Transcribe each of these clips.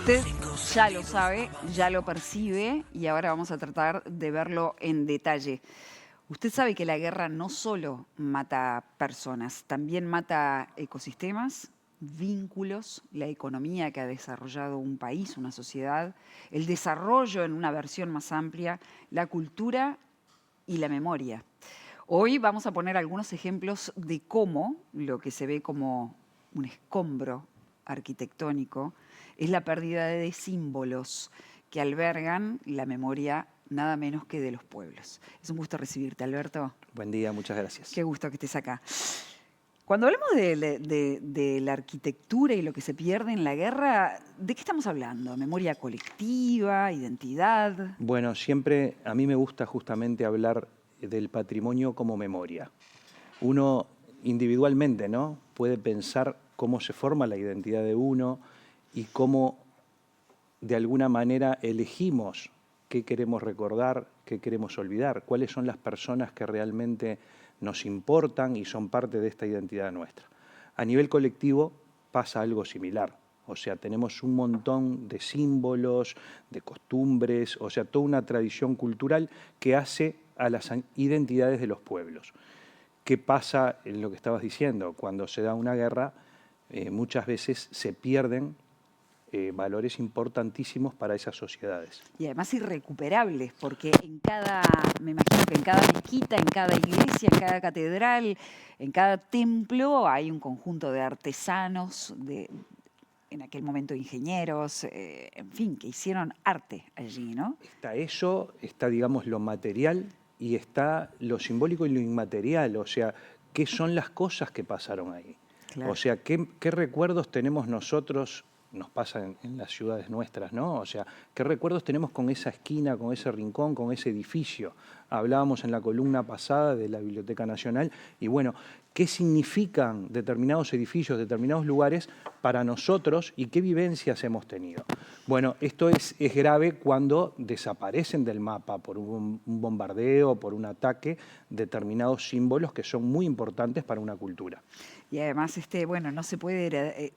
Usted ya lo sabe, ya lo percibe y ahora vamos a tratar de verlo en detalle. Usted sabe que la guerra no solo mata personas, también mata ecosistemas, vínculos, la economía que ha desarrollado un país, una sociedad, el desarrollo en una versión más amplia, la cultura y la memoria. Hoy vamos a poner algunos ejemplos de cómo lo que se ve como un escombro arquitectónico es la pérdida de símbolos que albergan la memoria nada menos que de los pueblos. Es un gusto recibirte, Alberto. Buen día, muchas gracias. Qué gusto que estés acá. Cuando hablamos de la arquitectura y lo que se pierde en la guerra, ¿de qué estamos hablando? ¿Memoria colectiva, identidad? Bueno, siempre a mí me gusta justamente hablar del patrimonio como memoria. Uno individualmente, ¿no?, puede pensar cómo se forma la identidad de uno y cómo de alguna manera elegimos qué queremos recordar, qué queremos olvidar, cuáles son las personas que realmente nos importan y son parte de esta identidad nuestra. A nivel colectivo pasa algo similar. O sea, tenemos un montón de símbolos, de costumbres, o sea, toda una tradición cultural que hace a las identidades de los pueblos. ¿Qué pasa en lo que estabas diciendo? Cuando se da una guerra, muchas veces se pierden valores importantísimos para esas sociedades. Y además irrecuperables, porque me imagino que en cada mezquita, en cada iglesia, en cada catedral, en cada templo hay un conjunto de artesanos, en aquel momento ingenieros, en fin, que hicieron arte allí, ¿no? Está eso, está, digamos, lo material y está lo simbólico y lo inmaterial, o sea, ¿qué son las cosas que pasaron ahí? Claro. O sea, ¿qué recuerdos tenemos nosotros? Nos pasa en las ciudades nuestras, ¿no? O sea, ¿qué recuerdos tenemos con esa esquina, con ese rincón, con ese edificio? Hablábamos en la columna pasada de la Biblioteca Nacional y bueno, ¿qué significan determinados edificios, determinados lugares para nosotros y qué vivencias hemos tenido? Bueno, esto es grave cuando desaparecen del mapa por un bombardeo, por un ataque, determinados símbolos que son muy importantes para una cultura. Y además, bueno, no se puede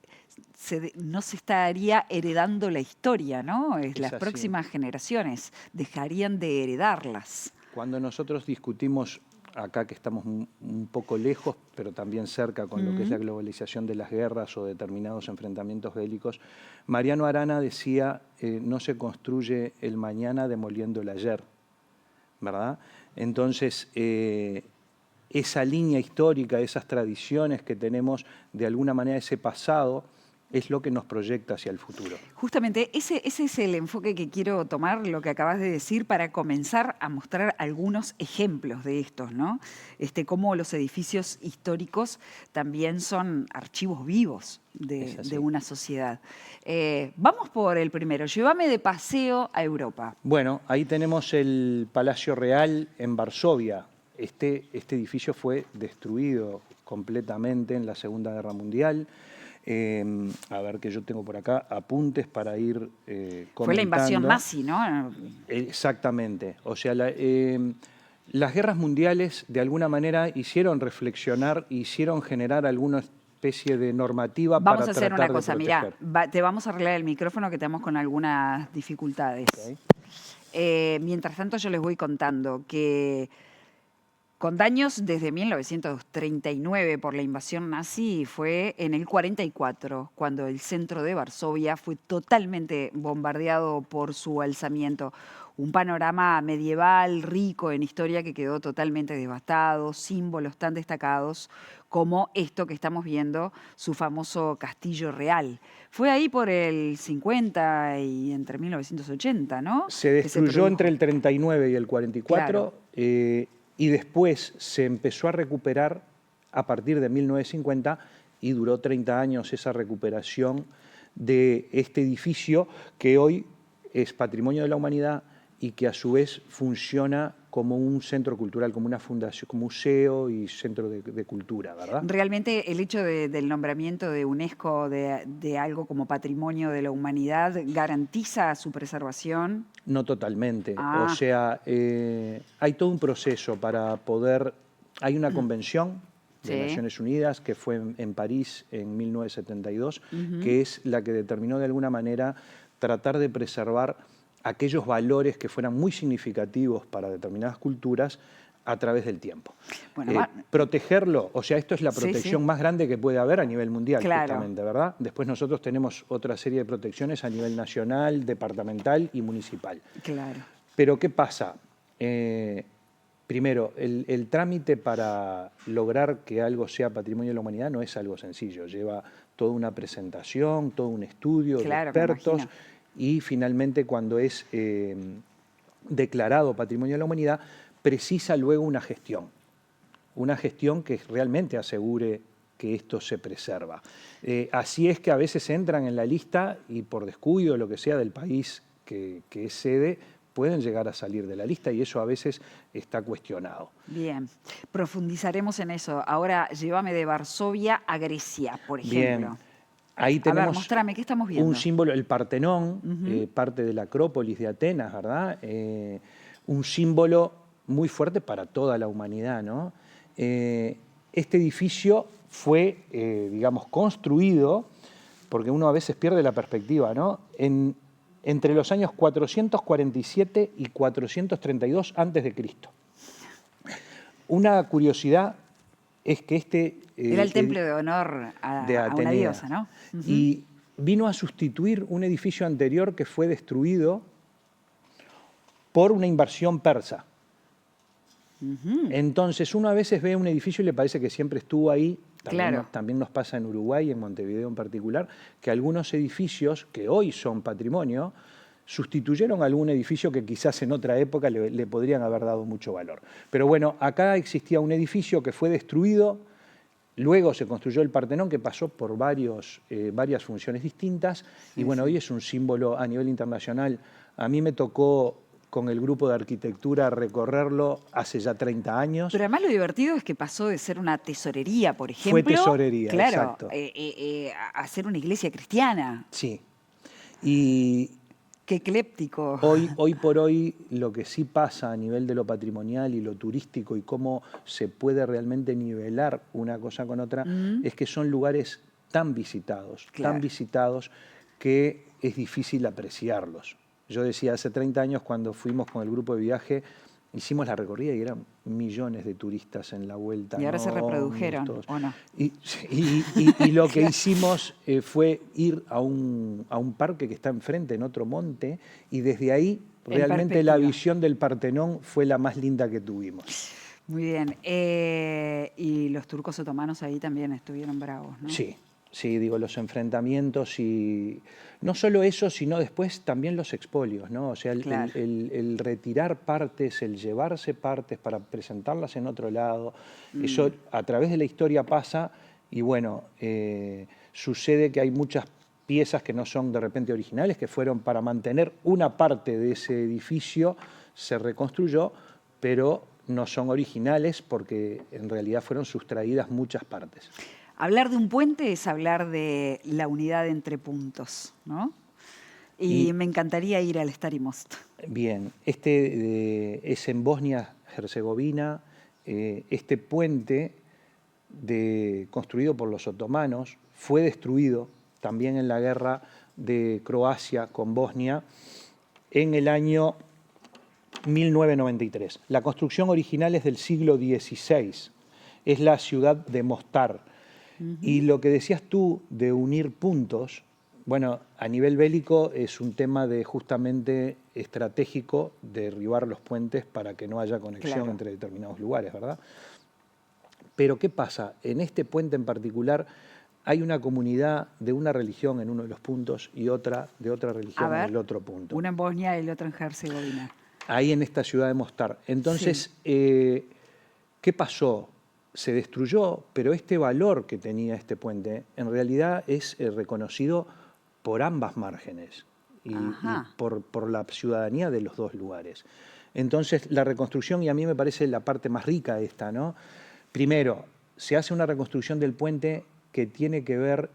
no se estaría heredando la historia, ¿no? Las próximas generaciones dejarían de heredarlas. Cuando nosotros discutimos acá, que estamos un poco lejos, pero también cerca con lo que es la globalización de las guerras o determinados enfrentamientos bélicos, Mariano Arana decía, no se construye el mañana demoliendo el ayer, ¿verdad? Entonces, esa línea histórica, esas tradiciones que tenemos, de alguna manera ese pasado, es lo que nos proyecta hacia el futuro. Justamente ese es el enfoque que quiero tomar, lo que acabas de decir, para comenzar a mostrar algunos ejemplos de estos, ¿no? Cómo los edificios históricos también son archivos vivos de una sociedad. Vamos por el primero, llévame de paseo a Europa. Bueno, ahí tenemos el Palacio Real en Varsovia. Este edificio fue destruido completamente en la Segunda Guerra Mundial. A ver, que yo tengo por acá apuntes para ir comentando. Fue la invasión nazi, ¿no? Exactamente. O sea, las guerras mundiales de alguna manera hicieron reflexionar, hicieron generar alguna especie de normativa para tratar de proteger. Vamos a hacer una cosa, mirá, te vamos a arreglar el micrófono que estamos con algunas dificultades. Okay. Mientras tanto yo les voy contando que con daños desde 1939 por la invasión nazi, fue en el 44, cuando el centro de Varsovia fue totalmente bombardeado por su alzamiento. Un panorama medieval rico en historia que quedó totalmente devastado, símbolos tan destacados como esto que estamos viendo, su famoso Castillo Real. Fue ahí por el 50 y entre 1980, ¿no? Se destruyó entre el 39 y el 44. Claro. Y después se empezó a recuperar a partir de 1950 y duró 30 años esa recuperación de este edificio que hoy es patrimonio de la humanidad y que a su vez funciona como un centro cultural, como una fundación, como museo y centro de cultura, ¿verdad? Realmente el hecho del nombramiento de UNESCO de algo como patrimonio de la humanidad garantiza su preservación. No totalmente. O sea, hay todo un proceso para poder... Hay una convención de Naciones Unidas que fue en París en 1972, que es la que determinó de alguna manera tratar de preservar aquellos valores que fueran muy significativos para determinadas culturas a través del tiempo. Bueno, protegerlo, o sea, esto es la sí, protección sí. más grande que puede haber a nivel mundial, Claro. justamente, ¿verdad? Después nosotros tenemos otra serie de protecciones a nivel nacional, departamental y municipal. Claro. Pero ¿qué pasa? Primero, el trámite para lograr que algo sea patrimonio de la humanidad no es algo sencillo. Lleva toda una presentación, todo un estudio de Claro, me expertos imagino. y finalmente cuando es declarado patrimonio de la humanidad, precisa luego una gestión que realmente asegure que esto se preserva. Así es que a veces entran en la lista y por descuido, lo que sea, del país que es sede, pueden llegar a salir de la lista y eso a veces está cuestionado. Bien, profundizaremos en eso. Ahora, llévame de Varsovia a Grecia, por Bien, ejemplo. ahí A ver, tenemos mostrame, ¿qué estamos un viendo? símbolo, el Partenón, Ujú. parte de la Acrópolis de Atenas, ¿verdad? Un símbolo muy fuerte para toda la humanidad, ¿no? Este edificio fue, digamos, construido, porque uno a veces pierde la perspectiva, ¿no? Entre los años 447 y 432 a.C. Una curiosidad es que Era el templo de honor de a una Atenea diosa, ¿no? Ujú. y vino a sustituir un edificio anterior que fue destruido por una invasión persa. Entonces uno a veces ve un edificio y le parece que siempre estuvo ahí. Claro. También nos pasa en Uruguay, en Montevideo en particular, que algunos edificios que hoy son patrimonio sustituyeron algún edificio que quizás en otra época le podrían haber dado mucho valor. Pero bueno, acá existía un edificio que fue destruido, luego se construyó el Partenón, que pasó por varias funciones distintas, y Sí, bueno, sí. hoy es un símbolo a nivel internacional. A mí me tocó con el grupo de arquitectura recorrerlo hace ya 30 años. Pero además lo divertido es que pasó de ser una tesorería, por Fue ejemplo, tesorería, claro, exacto. a ser una iglesia cristiana. Sí. Y Qué ecléptico. hoy por hoy lo que sí pasa a nivel de lo patrimonial y lo turístico y cómo se puede realmente nivelar una cosa con otra es que son lugares tan Claro. visitados que es difícil apreciarlos. Yo decía, hace 30 años cuando fuimos con el grupo de viaje, hicimos la recorrida y eran millones de turistas en la vuelta, Y ahora ¿no? se Ómnibus, reprodujeron, todos. ¿o no? Y lo que Claro. hicimos fue ir a un parque que está enfrente, en otro monte, y desde ahí En realmente la perspectiva. visión del Partenón fue la más linda que tuvimos. Muy bien. Y los turcos otomanos ahí también estuvieron bravos, ¿no? Sí, sí, digo, los enfrentamientos y no solo eso, sino después también los expolios, ¿no? O sea, Claro. el retirar partes, el llevarse partes para presentarlas en otro lado, eso a través de la historia pasa y bueno, sucede que hay muchas piezas que no son de repente originales, que fueron para mantener una parte de ese edificio, se reconstruyó, pero no son originales porque en realidad fueron sustraídas muchas partes. Hablar de un puente es hablar de la unidad entre puntos, ¿no? Y Y me encantaría ir al Stari Most. bien, es en Bosnia-Herzegovina, este puente construido por los otomanos fue destruido también en la guerra de Croacia con Bosnia en el año 1993. La construcción original es del siglo XVI, es la ciudad de Mostar. Y lo que decías tú de unir puntos, bueno, a nivel bélico es un tema de justamente estratégico derribar los puentes para que no haya conexión Claro. entre determinados lugares, ¿verdad? Pero ¿qué pasa? En este puente en particular hay una comunidad de una religión en uno de los puntos y otra de otra A religión en ver, el otro punto. una en Bosnia y el otro en Herzegovina. Ahí en esta ciudad de Mostar. Entonces, Sí. ¿qué pasó? Se destruyó, pero este valor que tenía este puente en realidad es reconocido por ambas márgenes y Ajá. por la ciudadanía de los dos lugares. Entonces, la reconstrucción, y a mí me parece la parte más rica esta, ¿no? Primero, se hace una reconstrucción del puente que tiene que ver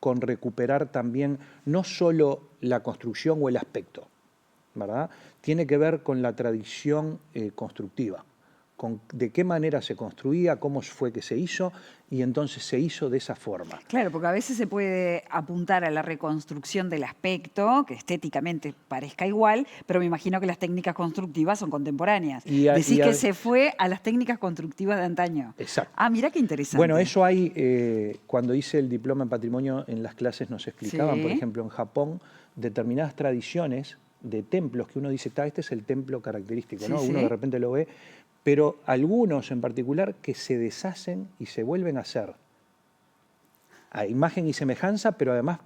con recuperar también no solo la construcción o el aspecto, ¿verdad? Tiene que ver con la tradición constructiva, de qué manera se construía, cómo fue que se hizo, y entonces se hizo de esa forma. Claro, porque a veces se puede apuntar a la reconstrucción del aspecto, que estéticamente parezca igual, pero me imagino que las técnicas constructivas son contemporáneas. Decís que se fue a las técnicas constructivas de antaño. Exacto. Ah, mira qué interesante. Bueno, eso hay, cuando hice el diploma en patrimonio, en las clases nos explicaban, Sí. por ejemplo, en Japón, determinadas tradiciones de templos que uno dice, este es el templo característico, ¿no? Sí, Uno sí. de repente lo ve, pero algunos en particular que se deshacen y se vuelven a hacer a imagen y semejanza, pero además,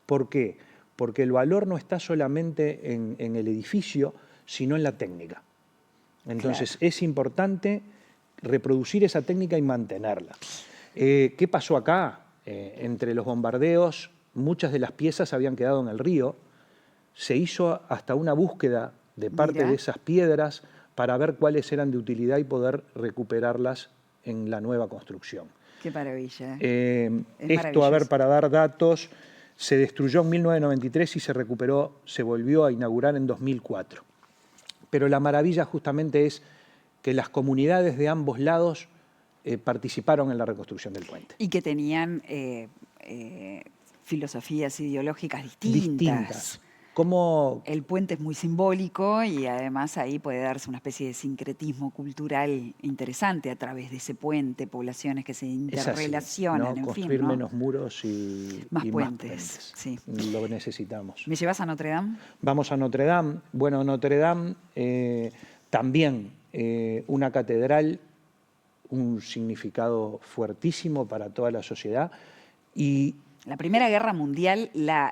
¿por qué? Porque el valor no está solamente en el edificio, sino en la técnica. Entonces, Claro. es importante reproducir esa técnica y mantenerla. ¿Qué pasó acá? Entre los bombardeos, muchas de las piezas habían quedado en el río. Se hizo hasta una búsqueda de parte de esas piedras para ver cuáles eran de utilidad y poder recuperarlas en la nueva construcción. Qué maravilla. Esto, a ver, para dar datos, se destruyó en 1993 y se recuperó, se volvió a inaugurar en 2004. Pero la maravilla justamente es que las comunidades de ambos lados participaron en la reconstrucción del puente. Y que tenían filosofías ideológicas distintas. ¿Cómo? El puente es muy simbólico y además ahí puede darse una especie de sincretismo cultural interesante a través de ese puente, poblaciones que se interrelacionan, ¿no? en Construir fin, ¿no? menos muros y más más puentes. puentes. Sí. Lo necesitamos. ¿Me llevas a Notre Dame? Vamos a Notre Dame. Bueno, Notre Dame también una catedral, un significado fuertísimo para toda la sociedad. Y la Primera Guerra Mundial la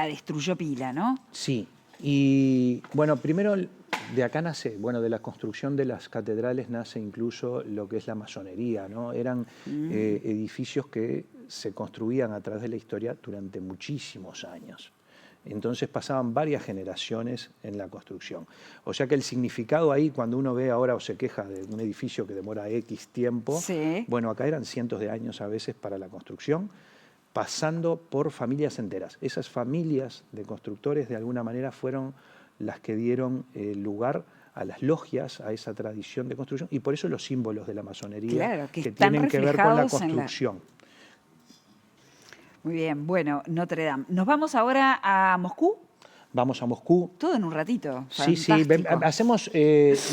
destruyó pila, ¿no? Sí, y bueno, primero de acá nace, bueno, de la construcción de las catedrales nace incluso lo que es la masonería, ¿no? Eran edificios que se construían a través de la historia durante muchísimos años. Entonces pasaban varias generaciones en la construcción. O sea que el significado ahí, cuando uno ve ahora o se queja de un edificio que demora X tiempo, bueno, acá eran cientos de años a veces para la construcción, pasando por familias enteras. Esas familias de constructores de alguna manera fueron las que dieron lugar a las logias, a esa tradición de construcción, y por eso los símbolos de la masonería que tienen que ver con la construcción. Muy bien, bueno, Notre Dame. ¿Nos vamos ahora a Moscú? Vamos a Moscú. Todo en un ratito. Sí, sí. Hacemos,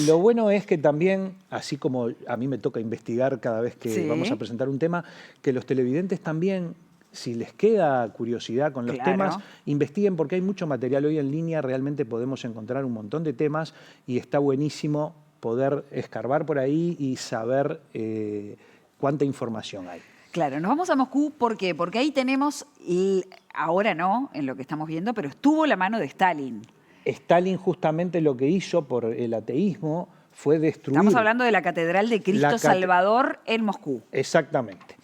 lo bueno es que también, así como a mí me toca investigar cada vez que vamos a presentar un tema, que los televidentes también, si les queda curiosidad con los temas, investiguen porque hay mucho material hoy en línea, realmente podemos encontrar un montón de temas y está buenísimo poder escarbar por ahí y saber cuánta información hay. Claro, nos vamos a Moscú, ¿por qué? Porque ahí tenemos, ahora no, en lo que estamos viendo, pero estuvo la mano de Stalin. Stalin justamente lo que hizo por el ateísmo fue destruir... Estamos hablando de la Catedral de Cristo Salvador en Moscú. Exactamente.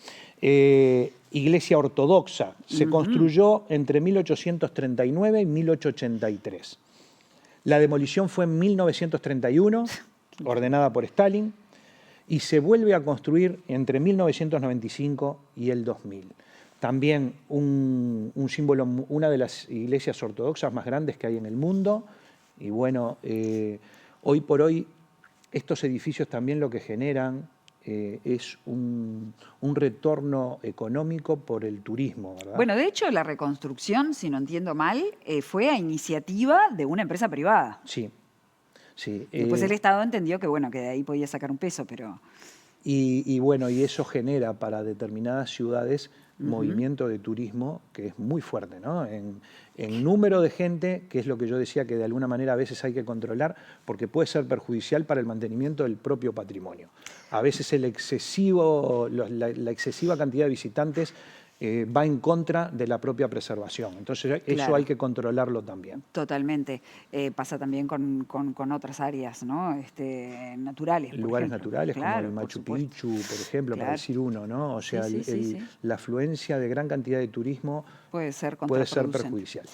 Iglesia ortodoxa. Se construyó entre 1839 y 1883. La demolición fue en 1931, ordenada por Stalin, y se vuelve a construir entre 1995 y el 2000. También un símbolo, una de las iglesias ortodoxas más grandes que hay en el mundo. Y bueno, hoy por hoy estos edificios también lo que generan es un retorno económico por el turismo, ¿verdad? Bueno, de hecho, la reconstrucción, si no entiendo mal, fue a iniciativa de una empresa privada. Sí, sí. Después el Estado entendió que, bueno, que de ahí podía sacar un peso, pero... Y bueno, y eso genera para determinadas ciudades movimiento de turismo que es muy fuerte, ¿no? En número de gente, que es lo que yo decía que de alguna manera a veces hay que controlar, porque puede ser perjudicial para el mantenimiento del propio patrimonio. A veces la excesiva cantidad de visitantes va en contra de la propia preservación. Entonces eso hay que controlarlo también. Totalmente. Pasa también con otras áreas, ¿no? Naturales. Lugares naturales, como el Machu Picchu, por ejemplo, para decir uno, ¿no? O sea, la afluencia de gran cantidad de turismo puede ser perjudicial.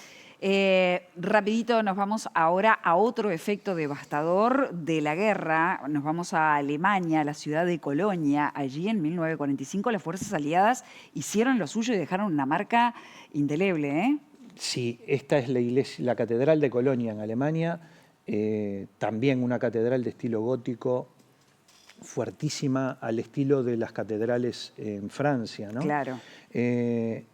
Rapidito nos vamos ahora a otro efecto devastador de la guerra. Nos vamos a Alemania, a la ciudad de Colonia. Allí en 1945 las fuerzas aliadas hicieron lo suyo y dejaron una marca indeleble, ¿eh? Sí, esta es la Catedral de Colonia en Alemania, también una catedral de estilo gótico fuertísima al estilo de las catedrales en Francia, ¿no? Claro. ¿Qué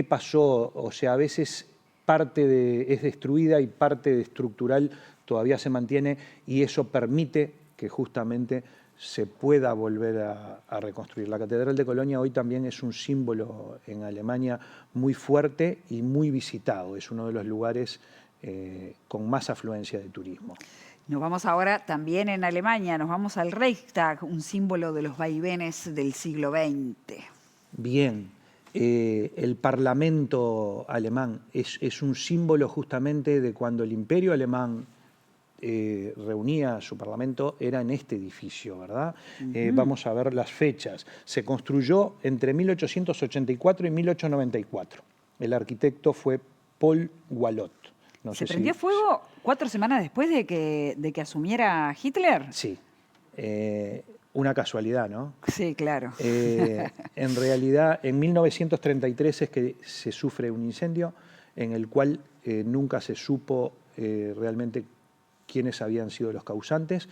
pasó? O sea, a veces es destruida y parte de estructural todavía se mantiene y eso permite que justamente se pueda volver a reconstruir. La Catedral de Colonia hoy también es un símbolo en Alemania muy fuerte y muy visitado. Es uno de los lugares con más afluencia de turismo. Nos vamos ahora también en Alemania, nos vamos al Reichstag, un símbolo de los vaivenes del siglo XX. Bien, el Parlamento alemán es un símbolo justamente de cuando el Imperio alemán reunía su parlamento, era en este edificio, ¿verdad? Vamos a ver las fechas. Se construyó entre 1884 y 1894. El arquitecto fue Paul Wallot. No ¿Se sé prendió fuego 4 semanas después de que asumiera Hitler? Sí. Una casualidad, ¿no? Sí, claro. En realidad, en 1933 es que se sufre un incendio en el cual nunca se supo realmente quiénes habían sido los causantes.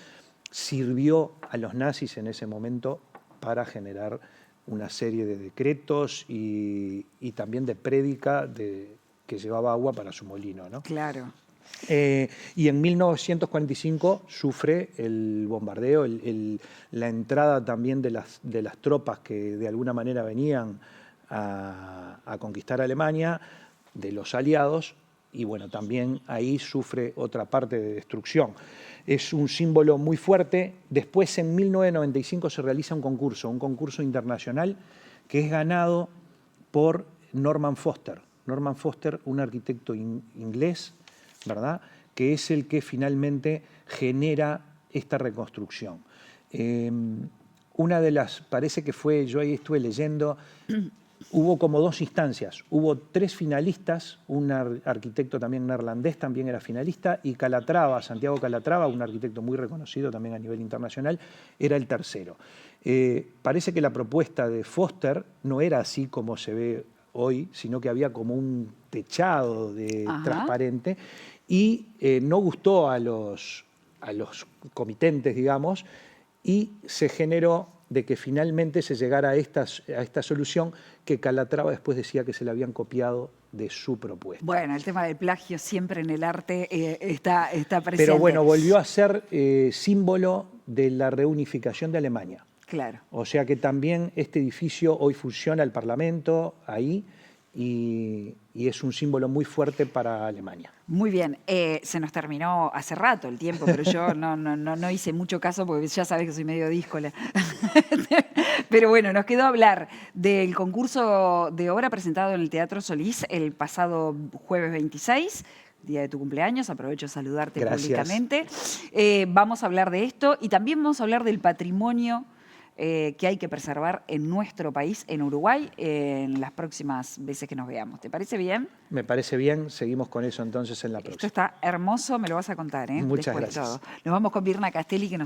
Sirvió a los nazis en ese momento para generar una serie de decretos y también de prédica que llevaba agua para su molino, ¿no? Claro. Y en 1945 sufre el bombardeo, la entrada también de las tropas que de alguna manera venían a conquistar Alemania, de los aliados, y bueno, también ahí sufre otra parte de destrucción. Es un símbolo muy fuerte. Después, en 1995, se realiza un concurso internacional que es ganado por Norman Foster. Norman Foster, un arquitecto inglés, ¿verdad?, que es el que finalmente genera esta reconstrucción. Una de las, parece que fue, yo ahí estuve leyendo, hubo como 2 instancias. Hubo 3 finalistas, un arquitecto también neerlandés también era finalista, y Calatrava, Santiago Calatrava, un arquitecto muy reconocido también a nivel internacional, era el tercero. Parece que la propuesta de Foster no era así como se ve hoy, sino que había como un techado transparente y no gustó a los comitentes, digamos, y se generó de que finalmente se llegara a esta solución que Calatrava después decía que se le habían copiado de su propuesta. Bueno, el tema del plagio siempre en el arte está presente. Pero bueno, volvió a ser símbolo de la reunificación de Alemania. Claro. O sea que también este edificio hoy funciona el Parlamento ahí y es un símbolo muy fuerte para Alemania. Muy bien, se nos terminó hace rato el tiempo, pero yo no hice mucho caso porque ya sabes que soy medio díscola. Pero bueno, nos quedó hablar del concurso de obra presentado en el Teatro Solís el pasado jueves 26, día de tu cumpleaños. Aprovecho a saludarte públicamente. Vamos a hablar de esto y también vamos a hablar del patrimonio que hay que preservar en nuestro país, en Uruguay, en las próximas veces que nos veamos. ¿Te parece bien? Me parece bien, seguimos con eso entonces en la próxima. Esto está hermoso, me lo vas a contar, ¿eh? Muchas Después gracias. de todo. Nos vamos con Virna Castelli, que nos